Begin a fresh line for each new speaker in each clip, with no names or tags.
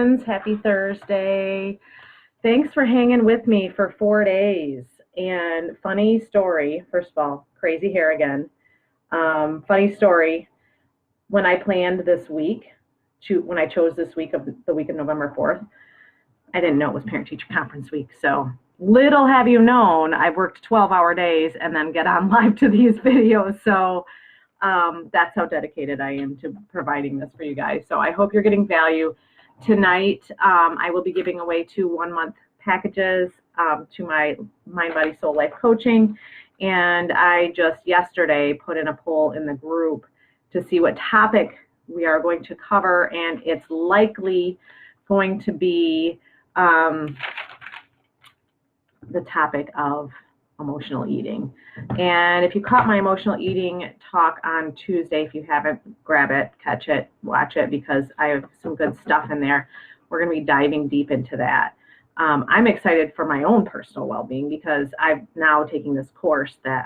friends. Happy Thursday. Thanks for hanging with me for 4 days. And funny story, first of all, crazy hair again. Funny story, when I planned this week, when I chose this week of the week of November 4th, I didn't know it was parent-teacher conference week. So little have you known, I've worked 12-hour days and then get on live to these videos. So that's how dedicated I am to providing this for you guys. So I hope you're getting value. Tonight, I will be giving away 2 one-month packages to my Mind, Body, Soul Life coaching. And I just yesterday put in a poll in the group to see what topic we are going to cover. And it's likely going to be the topic of emotional eating. And if you caught my emotional eating talk on Tuesday, if you haven't, grab it, catch it, watch it, because I have some good stuff in there. We're going to be diving deep into that. I'm excited for my own personal well-being because I'm now taking this course that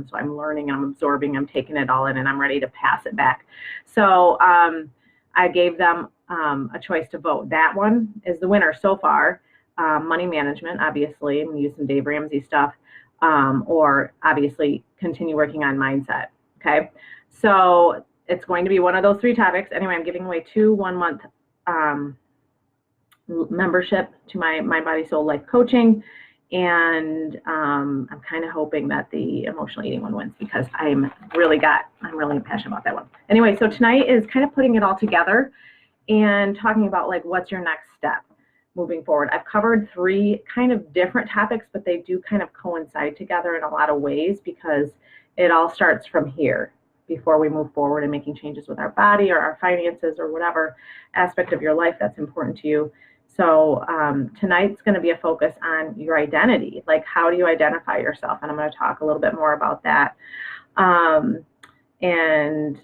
so I'm learning, I'm absorbing, I'm taking it all in, and I'm ready to pass it back. So I gave them a choice to vote. That one is the winner so far. Money management, obviously. I'm going to use some Dave Ramsey stuff. Or obviously continue working on mindset. Okay, so it's going to be one of those 3 topics. Anyway, I'm giving away 2 one-month membership to my Mind, Body, Soul Life coaching, and I'm kind of hoping that the emotional eating one wins because I'm really passionate about that one. Anyway, so tonight is kind of putting it all together and talking about like what's your next step moving forward. I've covered 3 kind of different topics, but they do kind of coincide together in a lot of ways because it all starts from here before we move forward and making changes with our body or our finances or whatever aspect of your life that's important to you. So tonight's going to be a focus on your identity. Like, how do you identify yourself? And I'm going to talk a little bit more about that. And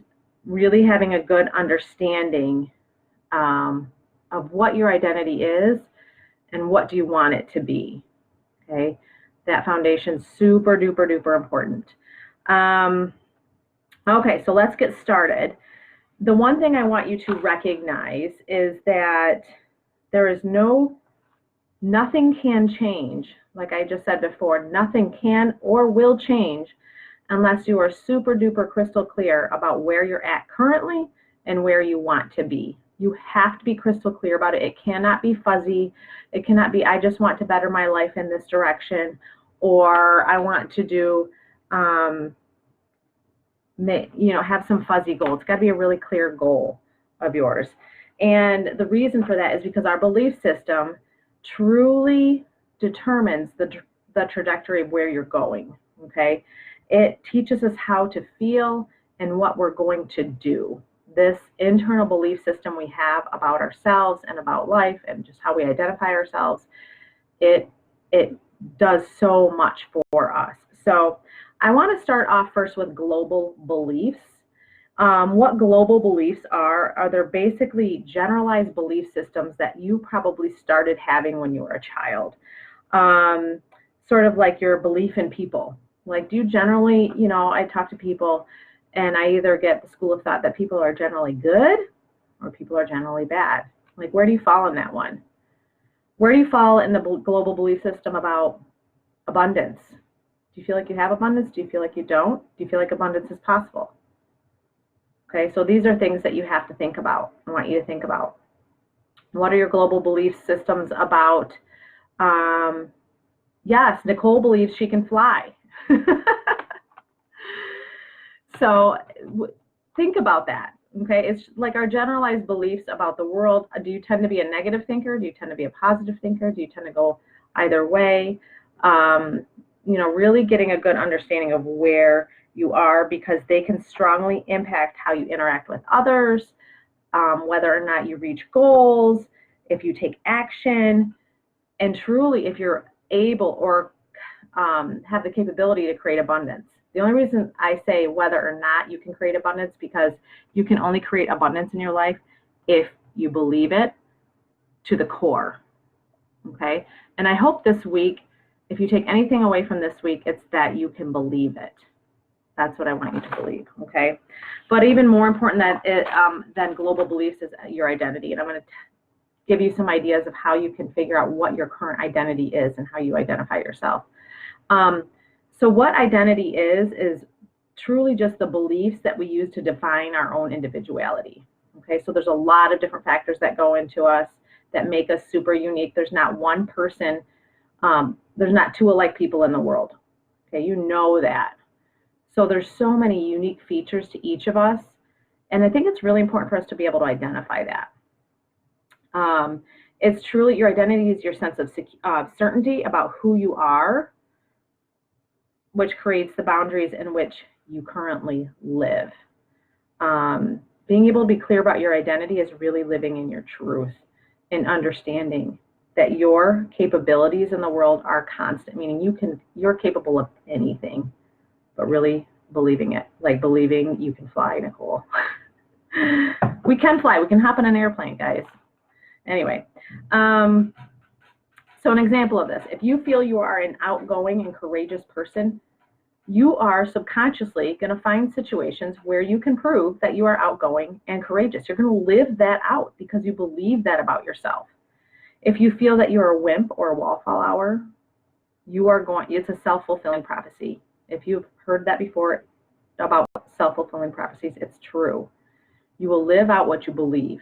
really having a good understanding of what your identity is and what do you want it to be. Okay, that foundation's super duper duper important. Okay, so let's get started. The one thing I want you to recognize is that there is nothing can change. Like I just said before, nothing can or will change unless you are super duper crystal clear about where you're at currently and where you want to be. You have to be crystal clear about it. It cannot be fuzzy. It cannot be, I just want to better my life in this direction, or I want to do, have some fuzzy goal. It's got to be a really clear goal of yours. And the reason for that is because our belief system truly determines the trajectory of where you're going, okay? It teaches us how to feel and what we're going to do. This internal belief system we have about ourselves and about life and just how we identify ourselves, it does so much for us. So I want to start off first with global beliefs. What global beliefs are they're basically generalized belief systems that you probably started having when you were a child. Sort of like your belief in people. Like, do you generally, I talk to people and I either get the school of thought that people are generally good or people are generally bad. Like, where do you fall in that one? Where do you fall in the global belief system about abundance? Do you feel like you have abundance? Do you feel like you don't? Do you feel like abundance is possible? Okay, so these are things that you have to think about. I want you to think about. What are your global belief systems about? Yes, Nicole believes she can fly. So think about that, okay? It's like our generalized beliefs about the world. Do you tend to be a negative thinker? Do you tend to be a positive thinker? Do you tend to go either way? Really getting a good understanding of where you are, because they can strongly impact how you interact with others, whether or not you reach goals, if you take action, and truly if you're able or have the capability to create abundance. The only reason I say whether or not you can create abundance, because you can only create abundance in your life if you believe it to the core, okay? And I hope this week, if you take anything away from this week, it's that you can believe it. That's what I want you to believe, okay? But even more important than global beliefs is your identity. And I'm going to give you some ideas of how you can figure out what your current identity is and how you identify yourself. So what identity is truly just the beliefs that we use to define our own individuality. Okay, so there's a lot of different factors that go into us that make us super unique. There's not one person, there's not two alike people in the world. Okay, you know that. So there's so many unique features to each of us. And I think it's really important for us to be able to identify that. It's truly, your identity is your sense of certainty about who you are, which creates the boundaries in which you currently live. Being able to be clear about your identity is really living in your truth and understanding that your capabilities in the world are constant, meaning you're capable of anything, but really believing it, like believing you can fly, Nicole. We can fly, we can hop in an airplane, guys. Anyway, so an example of this, if you feel you are an outgoing and courageous person, you are subconsciously going to find situations where you can prove that you are outgoing and courageous. You're going to live that out because you believe that about yourself. If you feel that you're a wimp or a wallflower, it's a self-fulfilling prophecy. If you've heard that before about self-fulfilling prophecies, it's true. You will live out what you believe.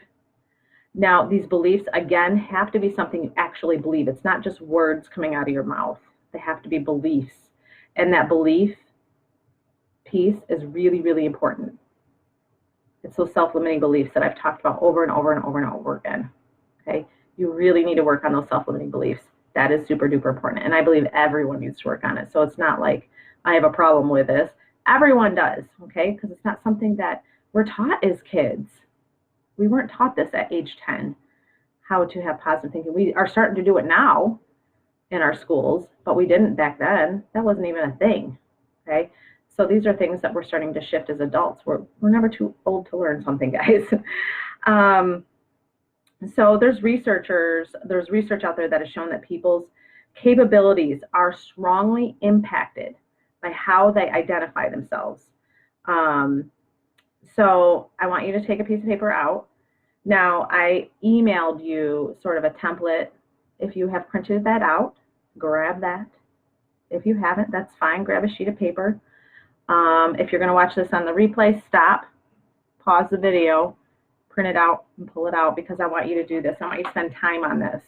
Now, these beliefs, again, have to be something you actually believe. It's not just words coming out of your mouth. They have to be beliefs. And that belief piece is really, really important. It's those self-limiting beliefs that I've talked about over and over and over and over again. Okay? You really need to work on those self-limiting beliefs. That is super duper important. And I believe everyone needs to work on it. So it's not like I have a problem with this. Everyone does, okay? Because it's not something that we're taught as kids. We weren't taught this at age 10, how to have positive thinking. We are starting to do it now in our schools, but we didn't back then. That wasn't even a thing, okay? So these are things that we're starting to shift as adults. We're never too old to learn something, guys. So there's research out there that has shown that people's capabilities are strongly impacted by how they identify themselves. So I want you to take a piece of paper out. Now, I emailed you sort of a template. If you have printed that out, grab that. If you haven't, that's fine. Grab a sheet of paper. If you're going to watch this on the replay, stop, pause the video, print it out, and pull it out, because I want you to do this. I want you to spend time on this.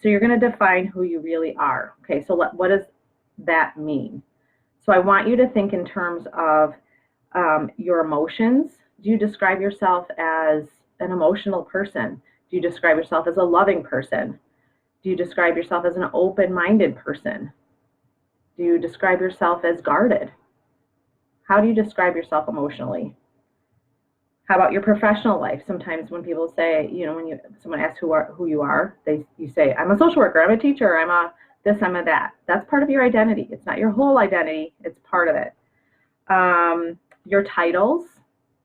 So you're going to define who you really are. Okay, so what does that mean? So I want you to think in terms of your emotions. Do you describe yourself as an emotional person? Do you describe yourself as a loving person? Do you describe yourself as an open-minded person? Do you describe yourself as guarded? How do you describe yourself emotionally? How about your professional life? Sometimes when people say, you know, when someone asks who you are, you say, I'm a social worker, I'm a teacher, I'm a this, I'm a that. That's part of your identity. It's not your whole identity, it's part of it. Your titles,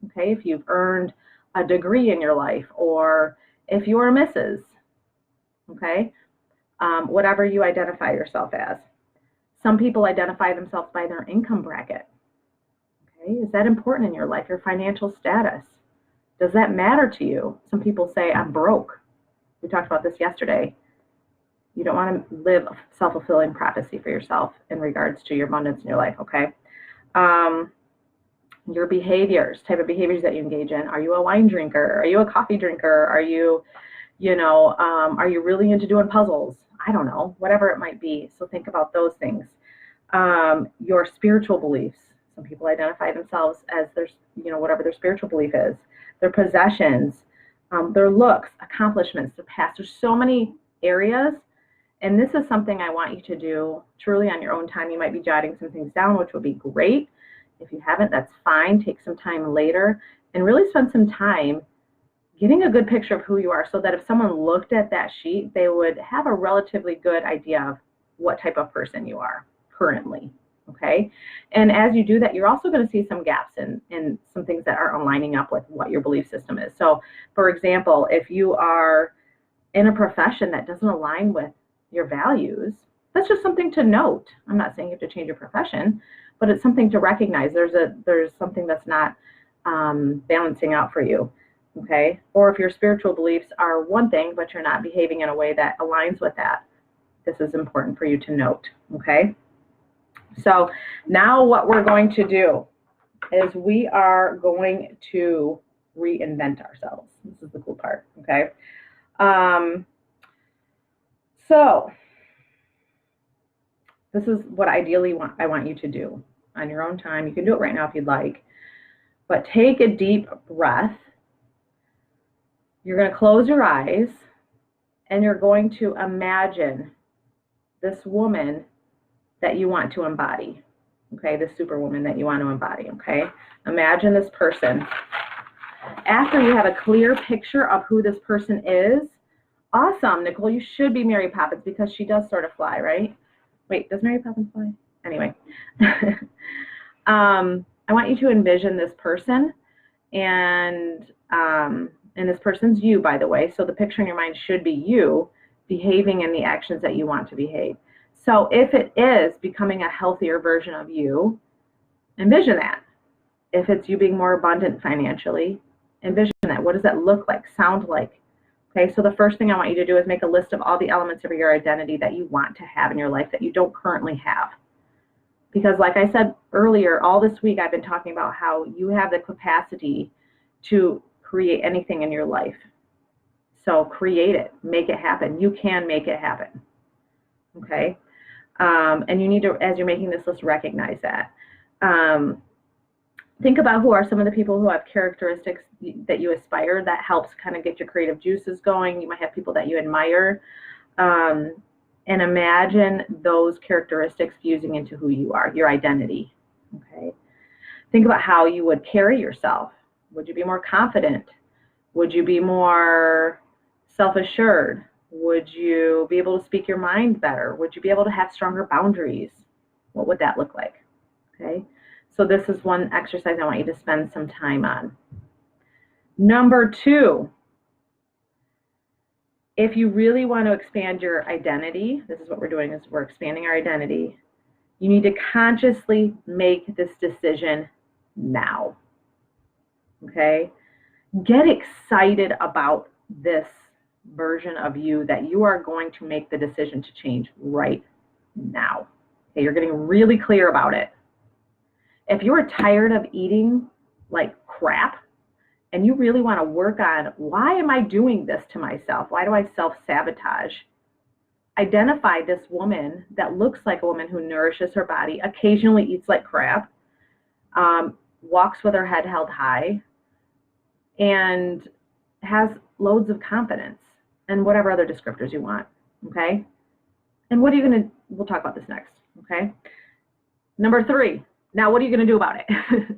okay, if you've earned a degree in your life, or if you're a Mrs., okay, whatever you identify yourself as. Some people identify themselves by their income bracket. Okay, is that important in your life? Your financial status, does that matter to you? Some people say, I'm broke. We talked about this yesterday. You don't want to live a self-fulfilling prophecy for yourself in regards to your abundance in your life, okay? Your behaviors, type of behaviors that you engage in. Are you a wine drinker? Are you a coffee drinker? Are you, are you really into doing puzzles? I don't know, whatever it might be. So think about those things. Your spiritual beliefs. Some people identify themselves as their, whatever their spiritual belief is. Their possessions, their looks, accomplishments, their past. There's so many areas. And this is something I want you to do truly on your own time. You might be jotting some things down, which would be great. If you haven't, that's fine. Take some time later and really spend some time getting a good picture of who you are, so that if someone looked at that sheet, they would have a relatively good idea of what type of person you are currently, okay? And as you do that, you're also going to see some gaps in some things that aren't lining up with what your belief system is. So, for example, if you are in a profession that doesn't align with your values, that's just something to note. I'm not saying you have to change your profession, but it's something to recognize. There's something that's not balancing out for you. okay? Or if your spiritual beliefs are one thing, but you're not behaving in a way that aligns with that, this is important for you to note, okay? So now what we're going to do is we are going to reinvent ourselves. This is the cool part, okay? So this is what ideally I want you to do on your own time. You can do it right now if you'd like, but take a deep breath. You're going to close your eyes and you're going to imagine this woman that you want to embody, okay? This superwoman that you want to embody, okay? Imagine this person. After you have a clear picture of who this person is, awesome, Nicole, you should be Mary Poppins because she does sort of fly, right? Wait, does Mary Poppins fly? Anyway. I want you to envision this person, and this person's you, by the way, so the picture in your mind should be you behaving in the actions that you want to behave. So if it is becoming a healthier version of you, envision that. If it's you being more abundant financially, envision that. What does that look like, sound like? Okay, so the first thing I want you to do is make a list of all the elements of your identity that you want to have in your life that you don't currently have. Because like I said earlier, all this week I've been talking about how you have the capacity to create anything in your life. So create it, make it happen. You can make it happen, okay? And you need to, as you're making this list, recognize that. Think about who are some of the people who have characteristics that you aspire. That helps kind of get your creative juices going. You might have people that you admire. And imagine those characteristics fusing into who you are, your identity, okay? Think about how you would carry yourself. Would you be more confident? Would you be more self-assured? Would you be able to speak your mind better? Would you be able to have stronger boundaries? What would that look like, okay? So this is one exercise I want you to spend some time on. Number 2, if you really want to expand your identity, this is what we're doing, is we're expanding our identity. You need to consciously make this decision now, okay? Get excited about this version of you that you are going to make the decision to change right now. Okay, you're getting really clear about it. If you are tired of eating like crap, and you really want to work on, why am I doing this to myself? Why do I self-sabotage? Identify this woman that looks like a woman who nourishes her body, occasionally eats like crap, walks with her head held high, and has loads of confidence, and whatever other descriptors you want, okay? And what are you going to, we'll talk about this next, okay? Number 3, now what are you going to do about it?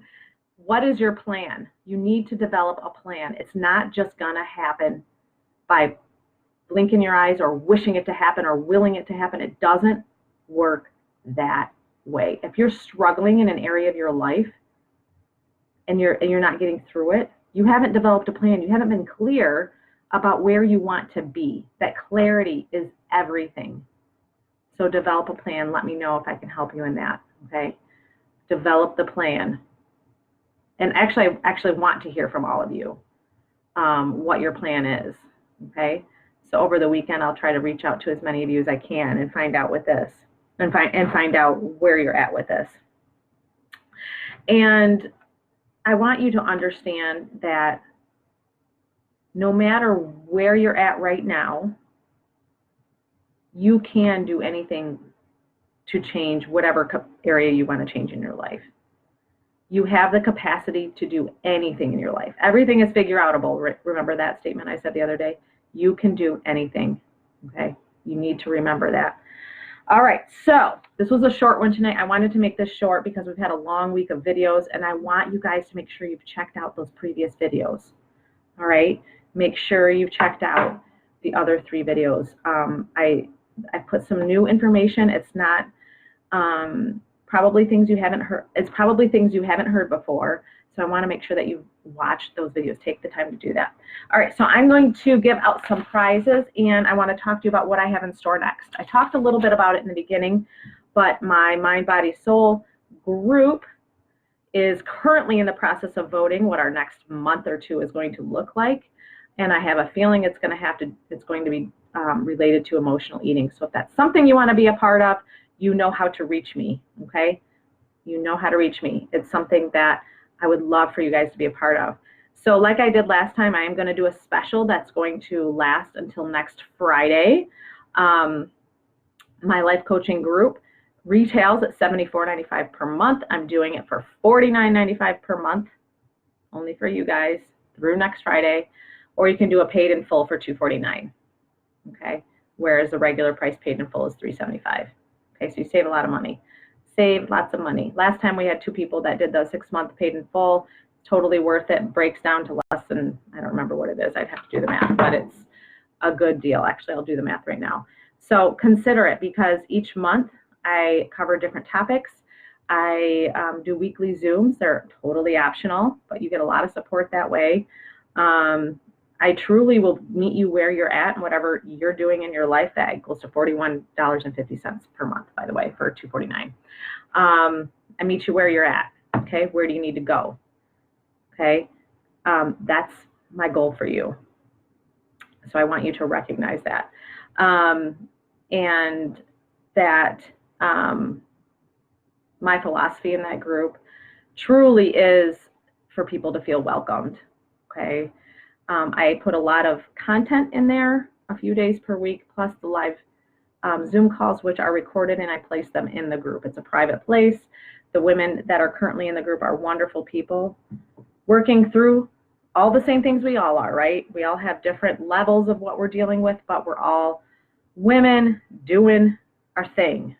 What is your plan? You need to develop a plan. It's not just going to happen by blinking your eyes or wishing it to happen or willing it to happen. It doesn't work that way. If you're struggling in an area of your life and you're not getting through it, you haven't developed a plan. You haven't been clear about where you want to be. That clarity is everything. So develop a plan. Let me know if I can help you in that, okay? Develop the plan. And actually, I actually want to hear from all of you what your plan is, okay? So over the weekend, I'll try to reach out to as many of you as I can and find out with this, and find out where you're at with this. And I want you to understand that no matter where you're at right now, you can do anything to change whatever area you want to change in your life. You have the capacity to do anything in your life. Everything is figure-outable. Remember that statement I said the other day? You can do anything, okay? You need to remember that. All right, so this was a short one tonight. I wanted to make this short because we've had a long week of videos, and I want you guys to make sure you've checked out those previous videos, all right? Make sure you've checked out the other 3 videos. I put some new information. It's not... probably things you haven't heard. It's probably things you haven't heard before. So I want to make sure that you watch those videos. Take the time to do that. All right, so I'm going to give out some prizes, and I want to talk to you about what I have in store next. I talked a little bit about it in the beginning, but my Mind, Body, Soul group is currently in the process of voting what our next month or two is going to look like. And I have a feeling it's going to be related to emotional eating. So if that's something you want to be a part of, you know how to reach me, okay? You know how to reach me. It's something that I would love for you guys to be a part of. So like I did last time, I am going to do a special that's going to last until next Friday. My life coaching group retails at $74.95 per month. I'm doing it for $49.95 per month, only for you guys through next Friday. Or you can do a paid in full for $249, okay? Whereas the regular price paid in full is $375. Okay, so you save a lot of money. Save lots of money. Last time we had 2 people that did the 6-month paid in full. Totally worth it. Breaks down to less than, I don't remember what it is. I'd have to do the math, but it's a good deal. Actually, I'll do the math right now. So consider it, because each month I cover different topics. I do weekly Zooms. They're totally optional, but you get a lot of support that way. I truly will meet you where you're at and whatever you're doing in your life. That equals to $41.50 per month, by the way, for $249. I meet you where you're at. Okay, where do you need to go? Okay, that's my goal for you. So I want you to recognize that. And that my philosophy in that group truly is for people to feel welcomed. Okay, I put a lot of content in there, a few days per week, plus the live Zoom calls, which are recorded, and I place them in the group. It's a private place. The women that are currently in the group are wonderful people, working through all the same things we all are, right? We all have different levels of what we're dealing with, but we're all women doing our thing.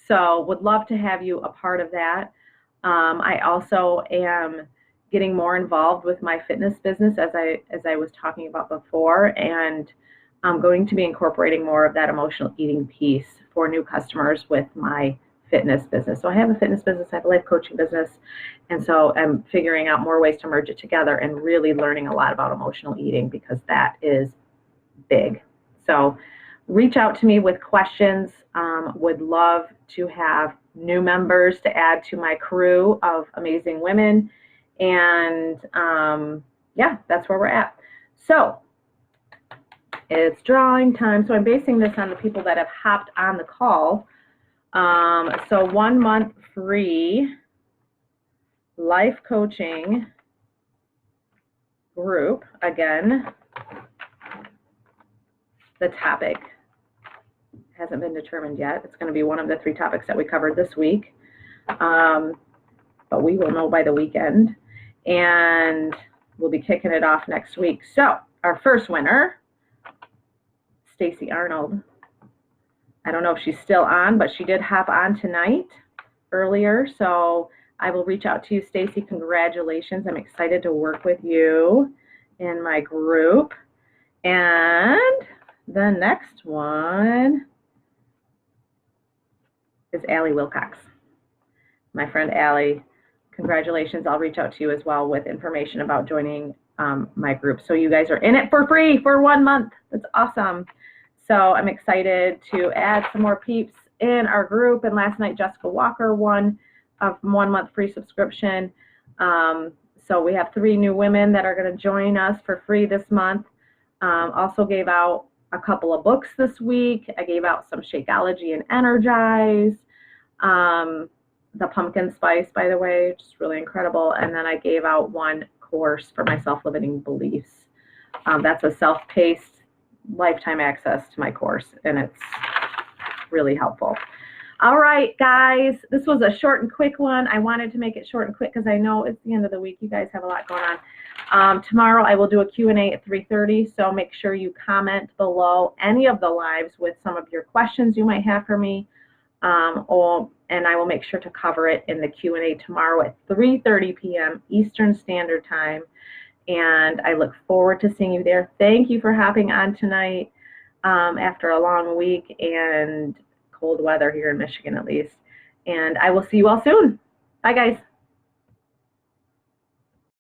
So would love to have you a part of that. I also am getting more involved with my fitness business, as I was talking about before, and I'm going to be incorporating more of that emotional eating piece for new customers with my fitness business. So I have a fitness business, I have a life coaching business, and so I'm figuring out more ways to merge it together and really learning a lot about emotional eating, because that is big. So reach out to me with questions. Would love to have new members to add to my crew of amazing women. And yeah, that's where we're at. So it's drawing time. So I'm basing this on the people that have hopped on the call. So 1 month free life coaching group. Again, the topic hasn't been determined yet. It's going to be one of the 3 topics that we covered this week. But we will know by the weekend. And we'll be kicking it off next week. So our first winner, Stacy Arnold. I don't know if she's still on, but she did hop on tonight earlier. So I will reach out to you, Stacy. Congratulations. I'm excited to work with you in my group. And the next one is Allie Wilcox. My friend Allie, congratulations. I'll reach out to you as well with information about joining my group. So you guys are in it for free for 1 month. That's awesome. So I'm excited to add some more peeps in our group. And last night, Jessica Walker won a 1 month free subscription. So we have 3 new women that are going to join us for free this month. Also gave out a couple of books this week. I gave out some Shakeology and Energize. The pumpkin spice, by the way, just really incredible. And then I gave out 1 course for my self-limiting beliefs. That's a self-paced lifetime access to my course, and it's really helpful. All right, guys, this was a short and quick one. I wanted to make it short and quick because I know it's the end of the week. You guys have a lot going on. Tomorrow I will do a Q&A at 3:30, so make sure you comment below any of the lives with some of your questions you might have for me, and I will make sure to cover it in the Q&A tomorrow at 3:30 p.m. Eastern Standard Time. And I look forward to seeing you there. Thank you for hopping on tonight after a long week and cold weather here in Michigan, at least. And I will see you all soon. Bye, guys.